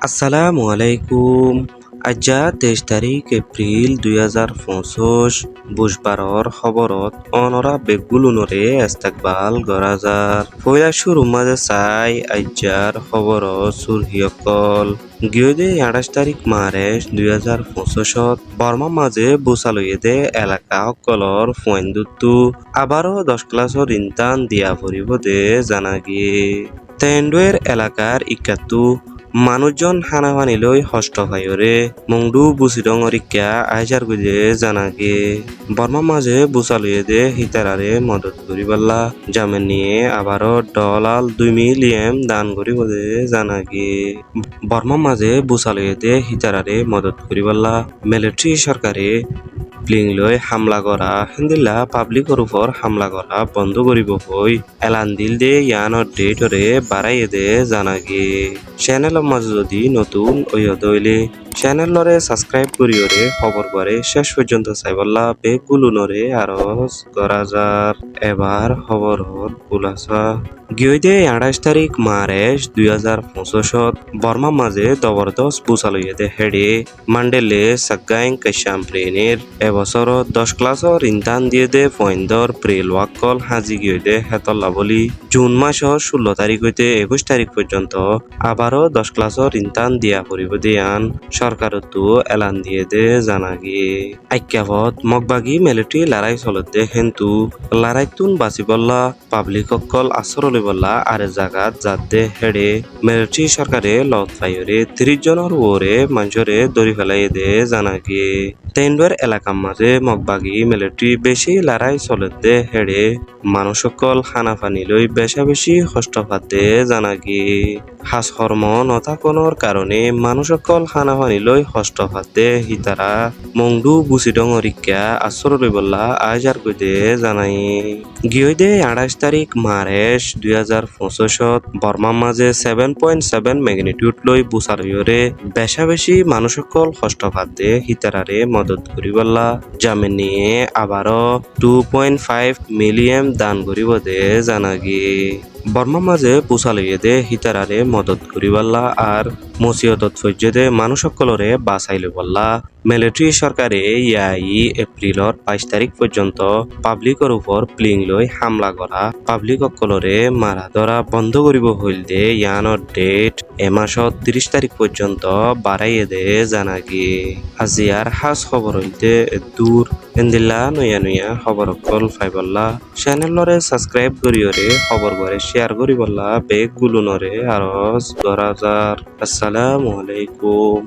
আসসালামু আলাইকুম। আজ্জা 23 তারিখ এপ্রিল 2025 বুধবারর খবরত অনরা বেগুলুনরে ইস্তেকবাল করা যার পয়লা শুরু মাঝে চাই আজ্জার খবর সুরহিয়কল গিয়ে 28 তারিখ মার্চ 2025 বর্মা মাঝে বুসালইয়েদে এলাকা সকলর ফুয়েন্দুতু আবারও 10 ক্লাসর ইন্তান দিয়া পড়িব দে জানা গিয়ে তেন্ডুয়ের এলাকার ইকাতু মানুষজন হানাহানিলৈ হস্ত ভাইরে মংডু বুসিডঙর ইকা আইজার গুজে জানাগে বর্মা মাঝে বুসালুয়ে দে হিতারারে মদত করিবাল্লা জামেন নিয়ে আবারও ডলাল 2 মিলিয়ন দান করিব দে জানাগে বর্মা মাঝে বুসালুয়ে দে হিতারারে মদত করিবাল্লা মিলিটারি সরকারে প্লিংলৈ হামলা করা হিন্দিল্লা পাবলিকর উপর হামলা করা বন্ধ করিব হই এলান দিল দে ইয়ানর ডেটরে বাড়াইয়ে দে জানাগে চ্যানেলের মাঝে যদি নতুন দইলে চ্যানেলরে সাবস্ক্রাইব করিওরে খবর করে শেষ পর্যন্ত চাইবল্লা বেগুলুনরে আরো করা যার এবার খবর খুলাসা গিয়ে 28 তারিখ মার্চ 2025 বর্মা মাঝে জবরদস্ত বুসালইয়ে দে হেডে মান্ডেলে সাগাইং কাশ্যাম প্লেনের এবছর 10 ক্লাসর ইন্টান দিয়ে দে পয়েন্টর প্রেল ওয়াকল হাজি গিয়ে দে হেতল্লা বলি জুন মাসর 16 তারিখ হইতে 21 তারিখ পর্যন্ত আবারও 10 ক্লাসর ইন্টান দিয়া পড়িব দিয়ান সরকারতো এলান দিয়ে দে জানাগি আইক্যাভত মগবাগি মিলিটারি লড়াই চলত দে হেন্তু লড়াইতুন বাঁচিবল্লা পাবলিক অকল আশ্রয় লইবল্লা আরে জাগাত যাত দে হেডে মিলিটারি সরকারে লত পাইরে 30 জনের ওরে মানুষরে দড়ি ফেলাই দে জানাগি তেন্ডুয়ের এলাকার মাঝে মগবাগি মিলিটারি বেশি লড়াই চলত দে হেডে মানুষ সকল খানা পানি লই বেশি কষ্ট পাতে জানাগি হাস কর্ম নথাকনের কারণে মানুষ সকল খানা পানি লই কষ্ট পাতে হিতারা মংডু বুসিডঙরিকা আশ্রয় লইবল্লা আইজার কইতে জানাই গিয়ে 28 তারিখ মার্চ 2025 বর্মার মাঝে 7.7 ম্যাগনিটিউড লই বুসালইরে বেশি মানুষ সকল কষ্ট পাতে হিতারারে মদত করিবল্লা জামিন নিয়ে আবারও 2.5 মিলিয়ন দান করিব দে জানাগি বর্মা মাঝে পুষালইয়ে দে হিতারারে মদত করিবাল্লা আর মসিয়তত ফজ্জে মানুষ সকলরে বাঁচাই লইবল্লা মিলিটারি সরকারে ইয়াই এপ্রিলর 22 তারিখ পর্যন্ত পাবলিকর উপর প্লিং লই হামলা করা পাবলিক সকলরে মারা ধরা বন্ধ করিব হইল দে ইয়ানর ডেট এমাসত 30 তারিখ পর্যন্ত বাড়াইয়ে দে জানাগি আজিয়ার হাস খবর হইতে দূর এন্দিল্লা নয়া খবর অকল ফাইবল্লা চ্যানেলরে সাবস্ক্রাইব করিওরে খবর করে শেয়ার করিবল্লা বেগ গুলুনরে আরজ 2000 আসসালামু আলাইকুম।